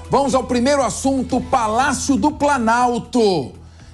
Vamos ao primeiro assunto. O Palácio do Planalto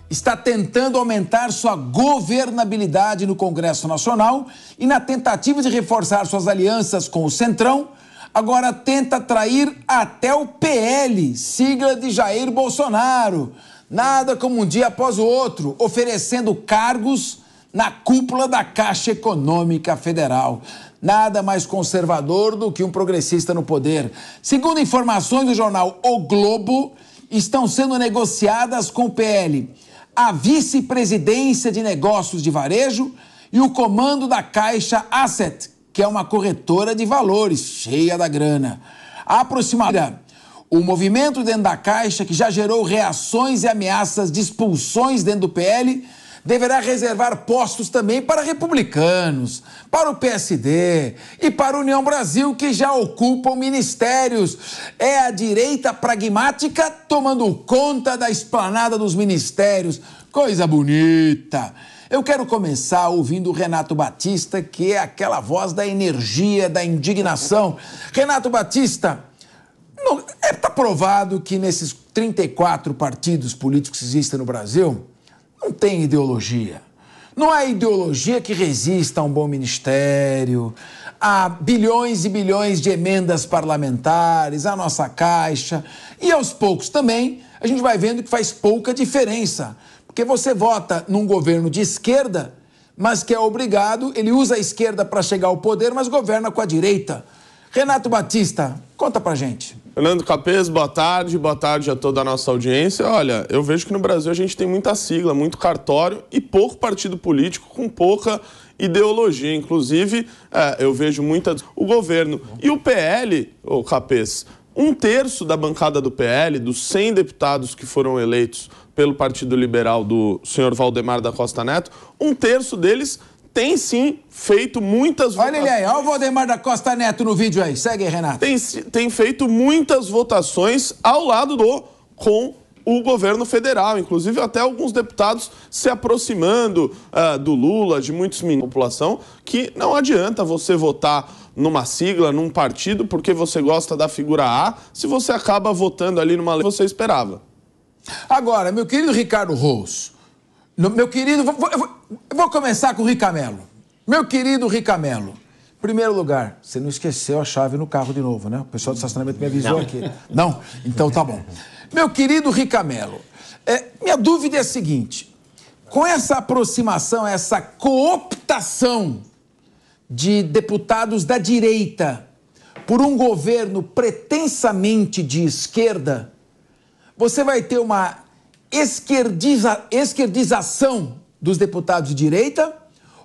está tentando aumentar sua governabilidade no Congresso Nacional e, na tentativa de reforçar suas alianças com o Centrão, agora tenta atrair até o PL, sigla de Jair Bolsonaro. Nada como um dia após o outro, oferecendo cargos na cúpula da Caixa Econômica Federal. Nada mais conservador do que um progressista no poder. Segundo informações do jornal O Globo, estão sendo negociadas com o PL a vice-presidência de negócios de varejo e o comando da Caixa Asset, que é uma corretora de valores, cheia da grana. O movimento dentro da Caixa, que já gerou reações e ameaças de expulsões dentro do PL, deverá reservar postos também para republicanos, para o PSD e para a União Brasil, que já ocupam ministérios. É a direita pragmática tomando conta da esplanada dos ministérios. Coisa bonita. Eu quero começar ouvindo o Renato Batista, que é aquela voz da energia, da indignação. Renato Batista, está provado que nesses 34 partidos políticos que existem no Brasil, não tem ideologia. Não há ideologia que resista a um bom ministério, a bilhões e bilhões de emendas parlamentares, a nossa Caixa. E aos poucos também a gente vai vendo que faz pouca diferença. Porque você vota num governo de esquerda, mas que é obrigado, ele usa a esquerda para chegar ao poder, mas governa com a direita. Renato Batista, conta pra gente. Fernando Capês, boa tarde a toda a nossa audiência. Olha, eu vejo que no Brasil a gente tem muita sigla, muito cartório e pouco partido político com pouca ideologia. Inclusive, eu vejo o governo e o PL, ô Capês, 1/3 da bancada do PL, dos 100 deputados que foram eleitos pelo Partido Liberal do senhor Valdemar da Costa Neto, 1/3 deles tem sim feito muitas votações. Olha ele aí, olha o Valdemar da Costa Neto no vídeo aí. Segue aí, Renato. Tem feito muitas votações ao lado com o governo federal. Inclusive até alguns deputados se aproximando do Lula, de muitos ministros da população, que não adianta você votar numa sigla, num partido, porque você gosta da figura A, se você acaba votando ali numa lei que você esperava. Agora, meu querido Ricardo Rous, meu querido, vou começar com o Ricamelo. Meu querido Ricamelo, em primeiro lugar, você não esqueceu a chave no carro de novo, né? O pessoal do estacionamento me avisou aqui. Não? Então tá bom. Meu querido Ricamelo, minha dúvida é a seguinte: com essa aproximação, essa cooptação de deputados da direita por um governo pretensamente de esquerda, você vai ter uma esquerdização dos deputados de direita,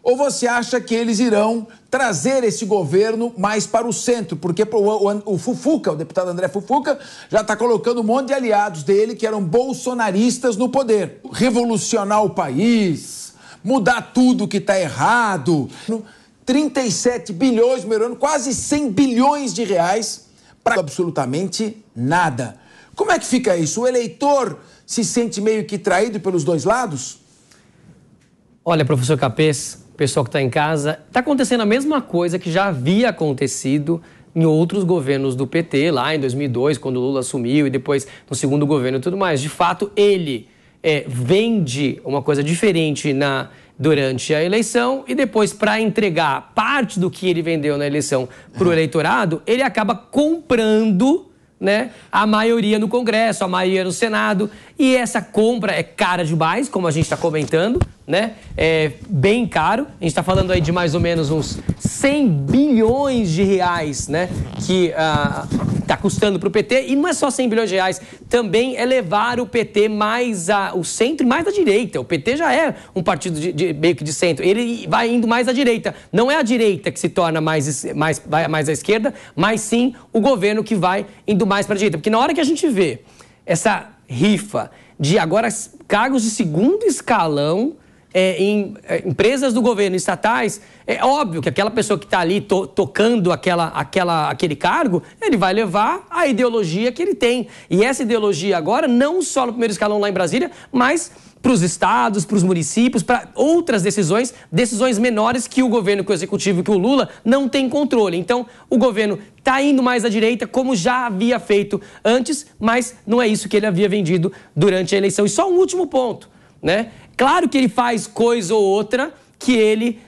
ou você acha que eles irão trazer esse governo mais para o centro? Porque o Fufuca, o deputado André Fufuca, já está colocando um monte de aliados dele que eram bolsonaristas no poder. Revolucionar o país, mudar tudo que está errado. 37 bilhões, quase 100 bilhões de reais para absolutamente nada. Como é que fica isso? O eleitor se sente meio que traído pelos dois lados? Olha, professor Capês, pessoal que está em casa, está acontecendo a mesma coisa que já havia acontecido em outros governos do PT, lá em 2002, quando o Lula assumiu, e depois no segundo governo e tudo mais. De fato, ele vende uma coisa diferente durante a eleição e depois, para entregar parte do que ele vendeu na eleição para o eleitorado, ele acaba comprando, né, a maioria no Congresso, a maioria no Senado, e essa compra é cara demais, como a gente está comentando, né? É bem caro. A gente está falando aí de mais ou menos uns 100 bilhões de reais, né? Que está custando para o PT. E não é só 100 bilhões de reais, também é levar o PT mais o centro e mais à direita. O PT já é um partido meio que de centro. Ele vai indo mais à direita. Não é a direita que se torna mais à esquerda, mas sim o governo que vai indo mais para a direita. Porque na hora que a gente vê essa rifa de agora cargos de segundo escalão, em empresas do governo estatais, é óbvio que aquela pessoa que está ali tocando aquele cargo, ele vai levar a ideologia que ele tem. E essa ideologia agora, não só no primeiro escalão lá em Brasília, mas para os estados, para os municípios, para outras decisões menores que o governo, que o executivo, que o Lula não tem controle. Então, o governo está indo mais à direita, como já havia feito antes, mas não é isso que ele havia vendido durante a eleição. E só um último ponto, né? Claro que ele faz coisa ou outra que ele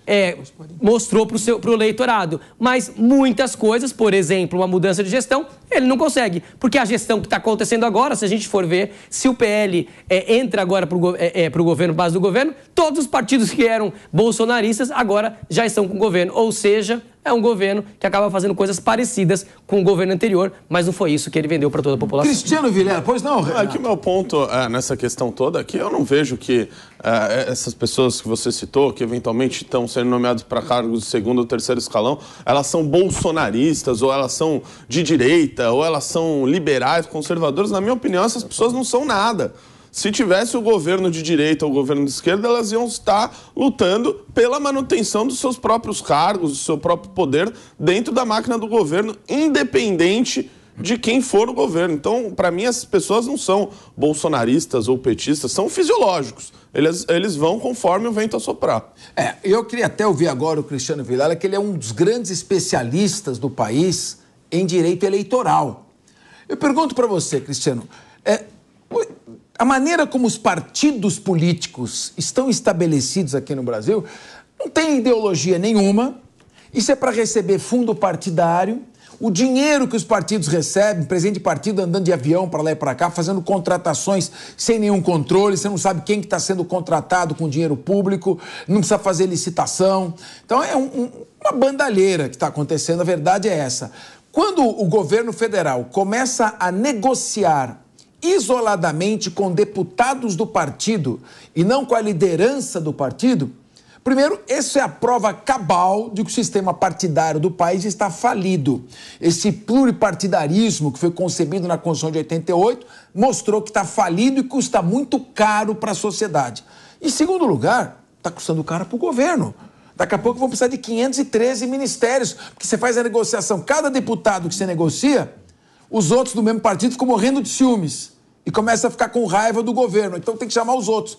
mostrou para o eleitorado. Mas muitas coisas, por exemplo, uma mudança de gestão, ele não consegue. Porque a gestão que está acontecendo agora, se a gente for ver, se o PL entra agora para o governo, base do governo, todos os partidos que eram bolsonaristas agora já estão com o governo. Ou seja, é um governo que acaba fazendo coisas parecidas com o governo anterior, mas não foi isso que ele vendeu para toda a população. Cristiano Vilela, pois não, Renato? Aqui o meu ponto nessa questão toda, que eu não vejo que essas pessoas que você citou, que eventualmente estão sendo nomeadas para cargos de segundo ou terceiro escalão, elas são bolsonaristas, ou elas são de direita, ou elas são liberais, conservadores. Na minha opinião, essas pessoas não são nada. Se tivesse o governo de direita ou o governo de esquerda, elas iam estar lutando pela manutenção dos seus próprios cargos, do seu próprio poder dentro da máquina do governo, independente de quem for o governo. Então, para mim, essas pessoas não são bolsonaristas ou petistas, são fisiológicos. Eles vão conforme o vento assoprar. Eu queria até ouvir agora o Cristiano Vilela, que ele é um dos grandes especialistas do país em direito eleitoral. Eu pergunto para você, Cristiano, a maneira como os partidos políticos estão estabelecidos aqui no Brasil não tem ideologia nenhuma. Isso é para receber fundo partidário. O dinheiro que os partidos recebem, presidente de partido andando de avião para lá e para cá, fazendo contratações sem nenhum controle, você não sabe quem que está sendo contratado com dinheiro público, não precisa fazer licitação. Então é uma bandalheira que está acontecendo, a verdade é essa. Quando o governo federal começa a negociar isoladamente com deputados do partido e não com a liderança do partido, primeiro, essa é a prova cabal de que o sistema partidário do país está falido. Esse pluripartidarismo que foi concebido na Constituição de 88 mostrou que está falido e custa muito caro para a sociedade. Em segundo lugar, está custando caro para o governo. Daqui a pouco vão precisar de 513 ministérios, porque você faz a negociação, cada deputado que você negocia, os outros do mesmo partido ficam morrendo de ciúmes e começam a ficar com raiva do governo. Então tem que chamar os outros.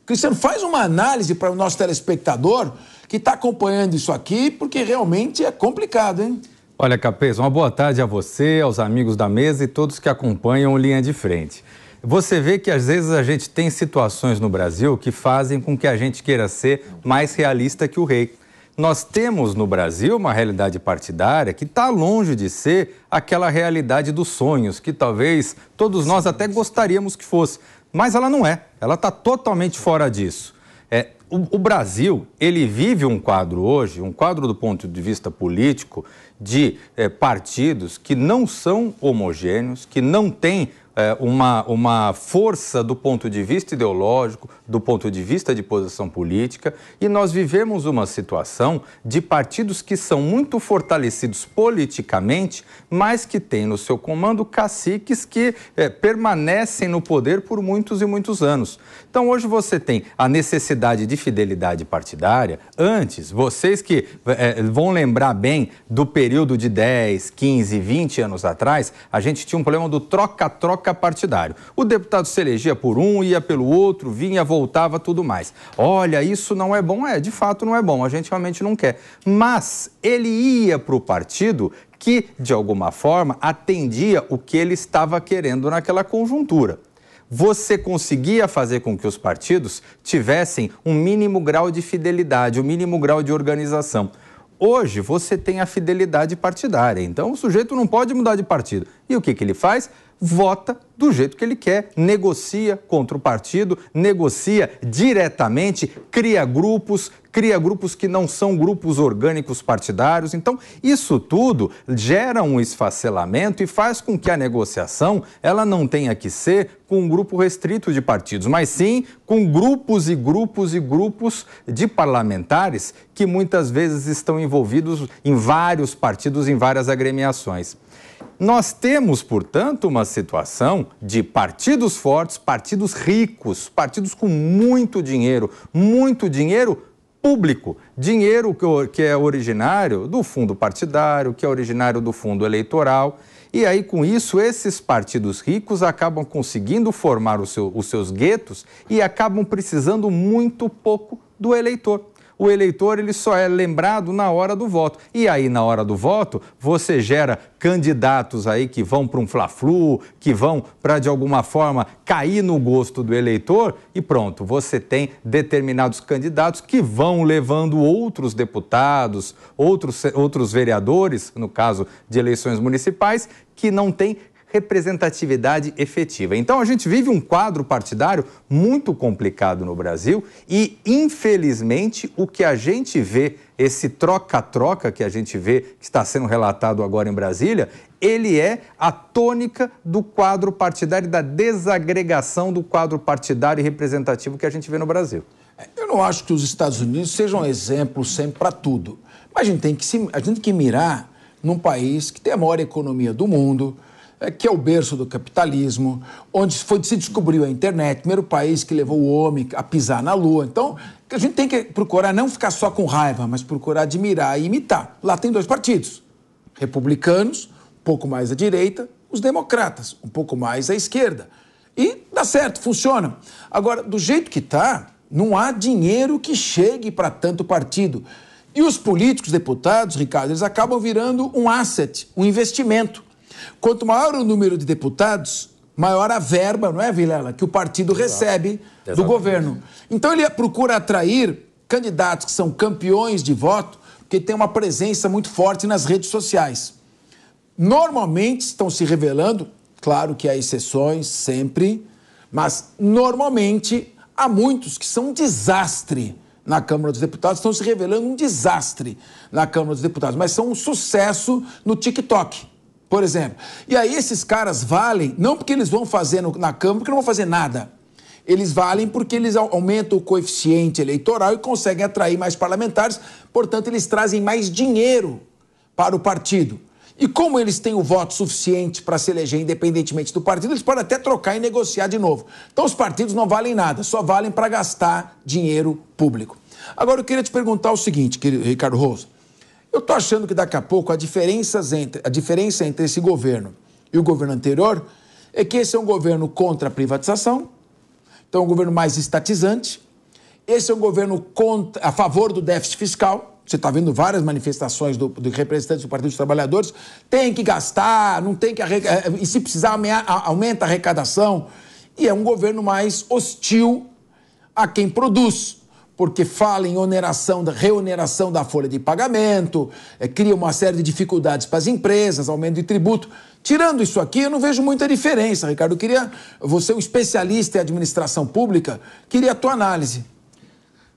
Cristiano, faz uma análise para o nosso telespectador que está acompanhando isso aqui, porque realmente é complicado, hein? Olha, Capês, uma boa tarde a você, aos amigos da mesa e todos que acompanham Linha de Frente. Você vê que às vezes a gente tem situações no Brasil que fazem com que a gente queira ser mais realista que o rei. Nós temos no Brasil uma realidade partidária que está longe de ser aquela realidade dos sonhos, que talvez todos nós até gostaríamos que fosse. Mas ela não é, ela está totalmente fora disso. O Brasil, ele vive um quadro hoje, um quadro do ponto de vista político, de partidos que não são homogêneos, que não têm uma força do ponto de vista ideológico, do ponto de vista de posição política, e nós vivemos uma situação de partidos que são muito fortalecidos politicamente, mas que têm no seu comando caciques que permanecem no poder por muitos e muitos anos. Então hoje você tem a necessidade de fidelidade partidária. Antes, vocês que vão lembrar bem do período de 10, 15, 20 anos atrás, a gente tinha um problema do troca-troca partidário. O deputado se elegia por um, ia pelo outro, vinha, voltava, tudo mais. Olha, isso não é bom? De fato não é bom, a gente realmente não quer. Mas ele ia para o partido que, de alguma forma, atendia o que ele estava querendo naquela conjuntura. Você conseguia fazer com que os partidos tivessem um mínimo grau de fidelidade, um mínimo grau de organização. Hoje você tem a fidelidade partidária, então o sujeito não pode mudar de partido. E o que ele faz? Vota do jeito que ele quer, negocia contra o partido, negocia diretamente, cria grupos que não são grupos orgânicos partidários. Então, isso tudo gera um esfacelamento e faz com que a negociação ela não tenha que ser com um grupo restrito de partidos, mas sim com grupos e grupos e grupos de parlamentares que muitas vezes estão envolvidos em vários partidos, em várias agremiações. Nós temos, portanto, uma situação de partidos fortes, partidos ricos, partidos com muito dinheiro público, dinheiro que é originário do fundo partidário, que é originário do fundo eleitoral. E aí, com isso, esses partidos ricos acabam conseguindo formar os seus guetos e acabam precisando muito pouco do eleitor. O eleitor, ele só é lembrado na hora do voto. E aí, na hora do voto, você gera candidatos aí que vão para um fla-flu, que vão para, de alguma forma, cair no gosto do eleitor e pronto, você tem determinados candidatos que vão levando outros deputados, outros vereadores, no caso de eleições municipais, que não têm representatividade efetiva. Então, a gente vive um quadro partidário muito complicado no Brasil e, infelizmente, o que a gente vê, esse troca-troca que a gente vê, que está sendo relatado agora em Brasília, ele é a tônica do quadro partidário e da desagregação do quadro partidário e representativo que a gente vê no Brasil. Eu não acho que os Estados Unidos sejam um exemplo sempre para tudo. Mas a gente tem que mirar num país que tem a maior economia do mundo, que é o berço do capitalismo, onde se descobriu a internet, primeiro país que levou o homem a pisar na Lua. Então, a gente tem que procurar não ficar só com raiva, mas procurar admirar e imitar. Lá tem dois partidos, republicanos, um pouco mais à direita, os democratas, um pouco mais à esquerda. E dá certo, funciona. Agora, do jeito que está, não há dinheiro que chegue para tanto partido. E os políticos, deputados, Ricardo, eles acabam virando um asset, um investimento. Quanto maior o número de deputados, maior a verba, não é, Vilela, que o partido recebe do governo. Então ele procura atrair candidatos que são campeões de voto, porque tem uma presença muito forte nas redes sociais. Normalmente estão se revelando, claro que há exceções sempre, mas normalmente há muitos que são um desastre na Câmara dos Deputados, estão se revelando um desastre na Câmara dos Deputados, mas são um sucesso no TikTok, por exemplo. E aí esses caras valem, não porque eles vão fazer na Câmara, porque não vão fazer nada. Eles valem porque eles aumentam o coeficiente eleitoral e conseguem atrair mais parlamentares, portanto, eles trazem mais dinheiro para o partido. E como eles têm o voto suficiente para se eleger independentemente do partido, eles podem até trocar e negociar de novo. Então os partidos não valem nada, só valem para gastar dinheiro público. Agora eu queria te perguntar o seguinte, querido Ricardo Rosa. Eu estou achando que daqui a pouco a diferença entre esse governo e o governo anterior é que esse é um governo contra a privatização, então é um governo mais estatizante, esse é um governo a favor do déficit fiscal. Você está vendo várias manifestações do representantes do Partido dos Trabalhadores. Tem que gastar, não tem que e se precisar aumenta a arrecadação. E é um governo mais hostil a quem produz, porque fala em reoneração da folha de pagamento, cria uma série de dificuldades para as empresas, aumento de tributo. Tirando isso aqui, eu não vejo muita diferença, Ricardo. Você é um especialista em administração pública, queria a tua análise.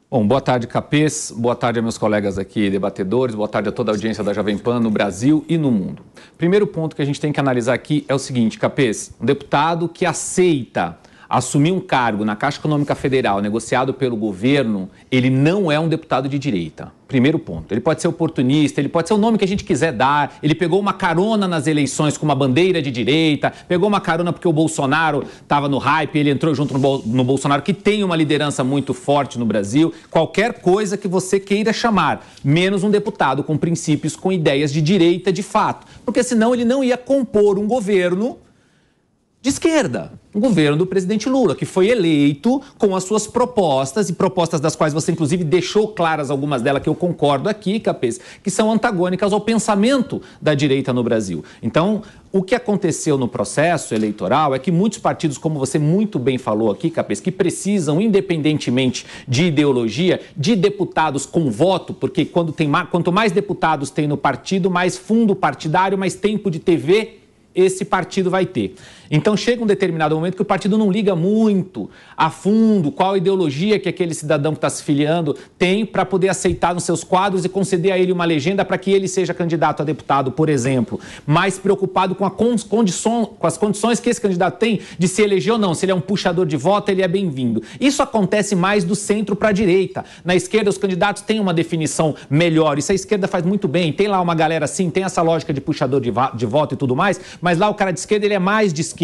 Bom, boa tarde, Capês, boa tarde a meus colegas aqui debatedores, boa tarde a toda a audiência da Jovem Pan no Brasil e no mundo. Primeiro ponto que a gente tem que analisar aqui é o seguinte, Capês, um deputado que aceita assumir um cargo na Caixa Econômica Federal negociado pelo governo, ele não é um deputado de direita. Primeiro ponto. Ele pode ser oportunista, ele pode ser o nome que a gente quiser dar, ele pegou uma carona nas eleições com uma bandeira de direita, pegou uma carona porque o Bolsonaro estava no hype, ele entrou junto no Bolsonaro, que tem uma liderança muito forte no Brasil, qualquer coisa que você queira chamar, menos um deputado com princípios, com ideias de direita de fato, porque senão ele não ia compor um governo de esquerda, o governo do presidente Lula, que foi eleito com as suas propostas, e propostas das quais você, inclusive, deixou claras algumas delas, que eu concordo aqui, Capês, que são antagônicas ao pensamento da direita no Brasil. Então, o que aconteceu no processo eleitoral é que muitos partidos, como você muito bem falou aqui, Capês, que precisam, independentemente de ideologia, de deputados com voto, porque quanto mais deputados tem no partido, mais fundo partidário, mais tempo de TV esse partido vai ter. Então chega um determinado momento que o partido não liga muito a fundo qual a ideologia que aquele cidadão que está se filiando tem para poder aceitar nos seus quadros e conceder a ele uma legenda para que ele seja candidato a deputado, por exemplo. Mais preocupado com as condições que esse candidato tem de se eleger ou não. Se ele é um puxador de voto, ele é bem-vindo. Isso acontece mais do centro para a direita. Na esquerda, os candidatos têm uma definição melhor. Isso a esquerda faz muito bem. Tem lá uma galera assim, tem essa lógica de puxador de voto e tudo mais, mas lá o cara de esquerda, ele é mais de esquerda.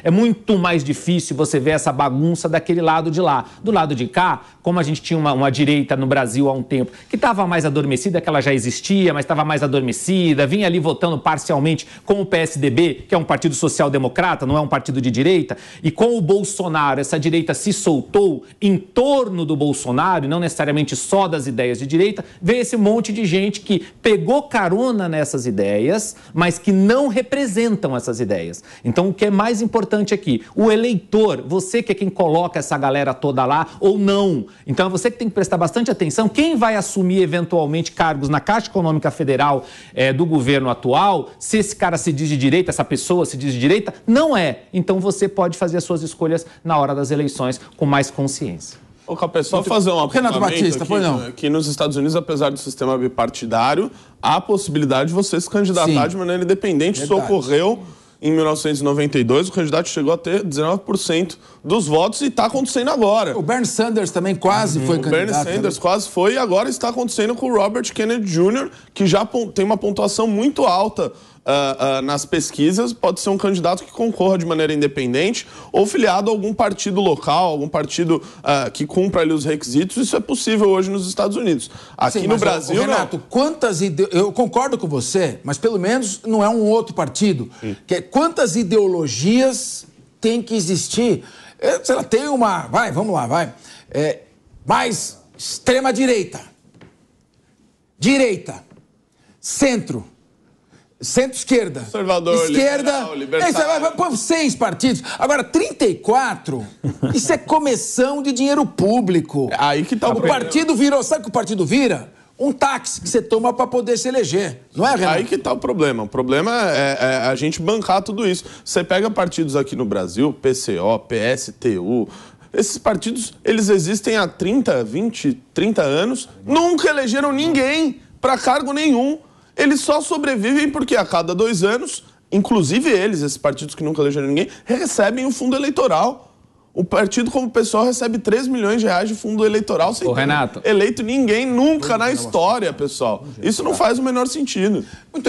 É muito mais difícil você ver essa bagunça daquele lado de lá. Do lado de cá, como a gente tinha uma direita no Brasil há um tempo, que estava mais adormecida, que ela já existia, mas estava mais adormecida, vinha ali votando parcialmente com o PSDB, que é um partido social-democrata, não é um partido de direita, e com o Bolsonaro, essa direita se soltou em torno do Bolsonaro, e não necessariamente só das ideias de direita, veio esse monte de gente que pegou carona nessas ideias, mas que não representam essas ideias. Então, o que é mais importante aqui, o eleitor, você que é quem coloca essa galera toda lá ou não. Então é você que tem que prestar bastante atenção. Quem vai assumir eventualmente cargos na Caixa Econômica Federal do governo atual, se esse cara se diz de direita, essa pessoa se diz de direita, não é. Então você pode fazer as suas escolhas na hora das eleições com mais consciência. Ô, Capê, só fazer um Renato Batista, aqui, pois não. Aqui nos Estados Unidos, apesar do sistema bipartidário, há a possibilidade de você se candidatar Sim. de maneira independente. Isso Verdade. ocorreu em 1992, o candidato chegou a ter 19% dos votos e está acontecendo agora. O Bernie Sanders também quase foi O candidato. Bernie Sanders quase foi e agora está acontecendo com o Robert Kennedy Jr., que já tem uma pontuação muito alta nas pesquisas. Pode ser um candidato que concorra de maneira independente ou filiado a algum partido local, algum partido que cumpra ali os requisitos. Isso é possível hoje nos Estados Unidos. Aqui Sim, no mas, Brasil, Renato, eu concordo com você, mas pelo menos não é um outro partido. Quantas ideologias tem que existir? Sei lá, tem uma... Vamos lá. Mais extrema-direita. Direita. Centro-esquerda. Conservador, esquerda. liberal, Vai pôr 6 partidos. Agora, 34, isso é comissão de dinheiro público. Aí que tá o problema. Partido virou... Sabe o que o partido vira? Um táxi que você toma para poder se eleger. Não é, Renato? Aí que tá o problema. O problema é a gente bancar tudo isso. Você pega partidos aqui no Brasil, PCO, PSTU... Esses partidos, eles existem há 30, 20, 30 anos, nunca elegeram ninguém para cargo nenhum. Eles só sobrevivem porque a cada 2 anos, inclusive eles, esses partidos que nunca elegeram ninguém, recebem um fundo eleitoral. O partido como o PSOL recebe 3 milhões de reais de fundo eleitoral sem ter eleito ninguém nunca na história, pessoal. Isso não faz o menor sentido. Muito bem.